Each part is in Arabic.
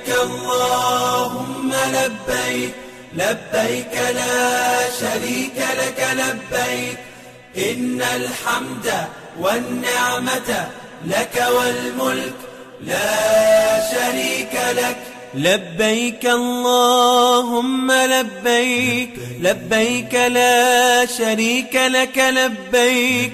لبيك اللهم لبيك لبيك لا شريك لك لبيك إن الحمد والنعمة لك والملك لا شريك لك لبيك اللهم لبيك لبيك لا شريك لك لبيك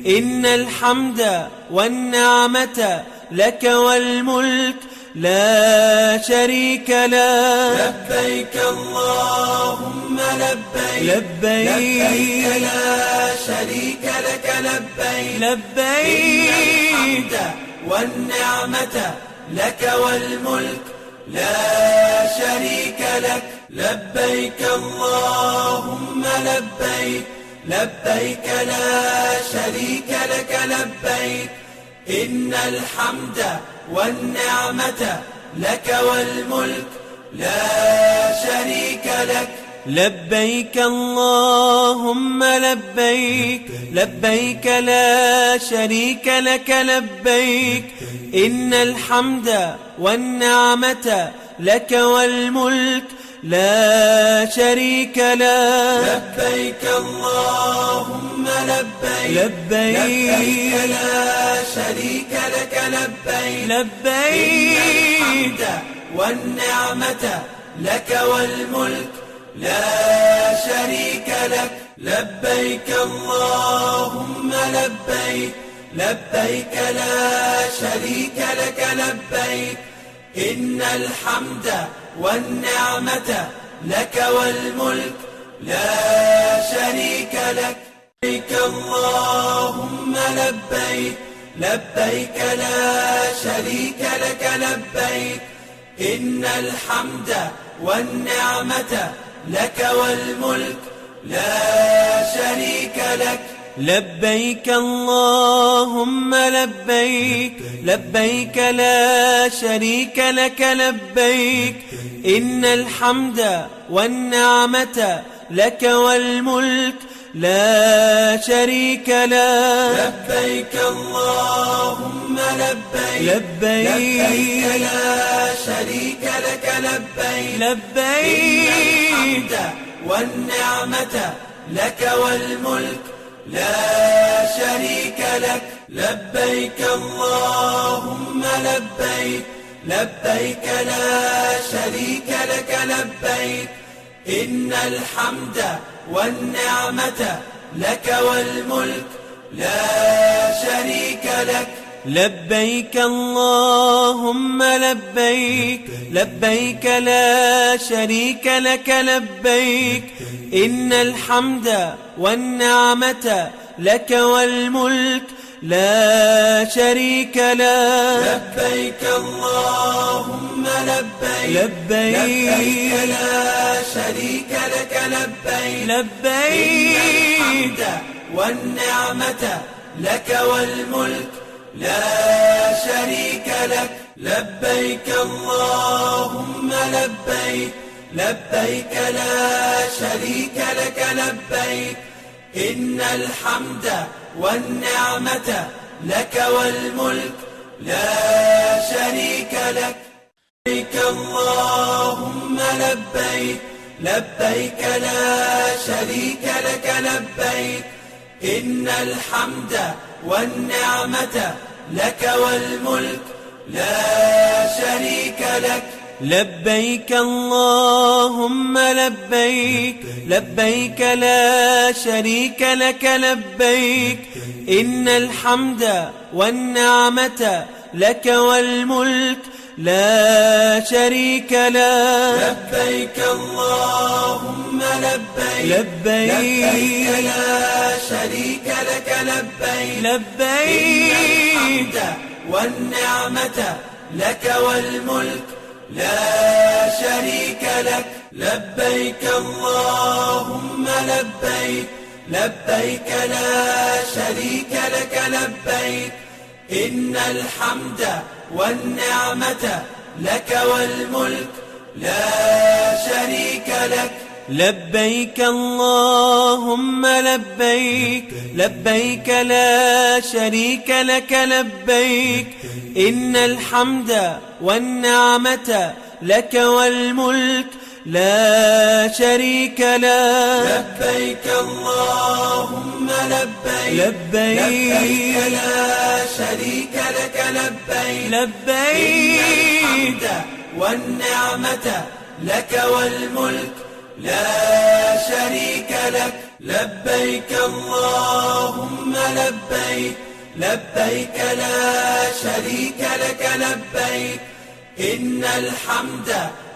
إن الحمد والنعمة لك والملك لا شريك لك لبيك اللهم لبيك لبيك لا شريك لك لبيك لبيك إن الحمد والنعمة لك والملك لا شريك لك لبيك اللهم لبيك لبيك لا شريك لك لبيك إن الحمد والنعمة لك والملك لا شريك لك لبيك اللهم لبيك لبيك لا شريك لك لبيك إن الحمد والنعمة لك والملك لا شريك لك لبيك اللهم لبيك لبيك لا شريك لك لبيك لبيك الحمد والنعمة لك والملك لا شريك لك لبيك اللهم لبيك لبيك لا شريك لك لبيك إن الحمد والنعمة لك والملك لا شريك لك لبيك اللهم لبيك لبيك لا شريك لك لبيك إن الحمد والنعمة لك والملك لا شريك لك لبيك اللهم لبيك لبيك لا شريك لك لبيك إن الحمد والنعمة لك والملك لا شريك لك لبيك اللهم لبيك لبيك لا شريك لك لبيك لبيك الحمد والنعمة لك والملك لا شريك لك لبيك اللهم لبيك لبيك لا شريك لك لبيك إن الحمد والنعمة لك والملك لا شريك لك لبيك اللهم لبيك لبيك لا شريك لك لبيك إن الحمد والنعمة لك والملك لا شريك لك لبيك اللهم لبيك لبيك لا شريك لك لبيك لبيك الحمد والنعمة لك والملك لا شريك لك لبيك اللهم لبيك لبيك لا شريك لك لبيك إن الحمد والنعمة لك والملك لا شريك لك لبيك اللهم لبيك لبيك لا شريك لك لبيك إن الحمد والنعمة لك والملك لا شريك لك لبيك اللهم لبيك لبيك لا شريك لك لبيك إن الحمد والنعمة لك والملك لا شريك لك لبيك اللهم لبيك لبيك لا شريك لك لبيك لبيك الحمد والنعمة لك والملك لا شريك لك لبيك اللهم لبيك لبيك لا شريك لك لبيك إن الحمد والنعمة لك والملك لا شريك لك لبيك اللهم لبيك لبيك لا شريك لك لبيك إن الحمد والنعمة لك والملك لا شريك لك. لبيك اللهم لبيك لبيك لا شريك لك لبيك لبيك إن الحمد والنعمة لك والملك لا شريك لك. لبيك اللهم لبيك لبيك لا شريك لك لبيك إن الحمد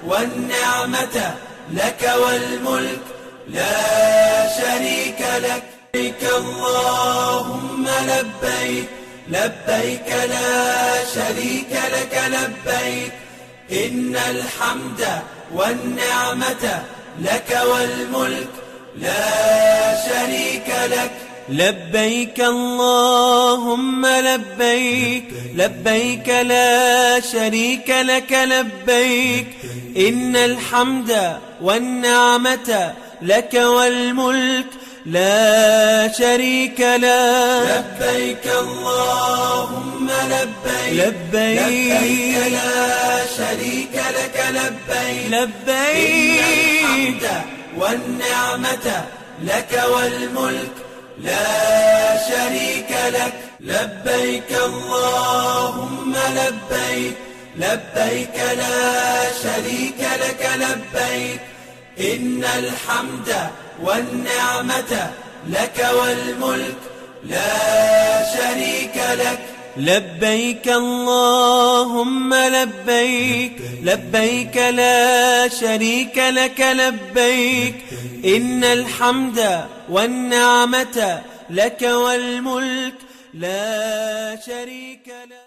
والنعمة لك والملك لا شريك لك. لبيك اللهم لبيك لبيك لا شريك لك لبيك إن الحمد والنعمة لك والملك لا شريك لك. لبيك اللهم لبيك لبيك لا شريك لك لبيك إن الحمد والنعمة لك والملك لا شريك لك. لبيك اللهم لبيك لبيك لا شريك لك لبيك لبيك إن الحمد والنعمة لك والملك لا شريك لك. لبيك اللهم لبيك لبيك لا شريك لك لبيك إن الحمد والنعمة لك والملك لا شريك لك. لبيك اللهم لبيك لبيك لا شريك لك لبيك إن الحمد والنعمة لك والملك لا شريك لك.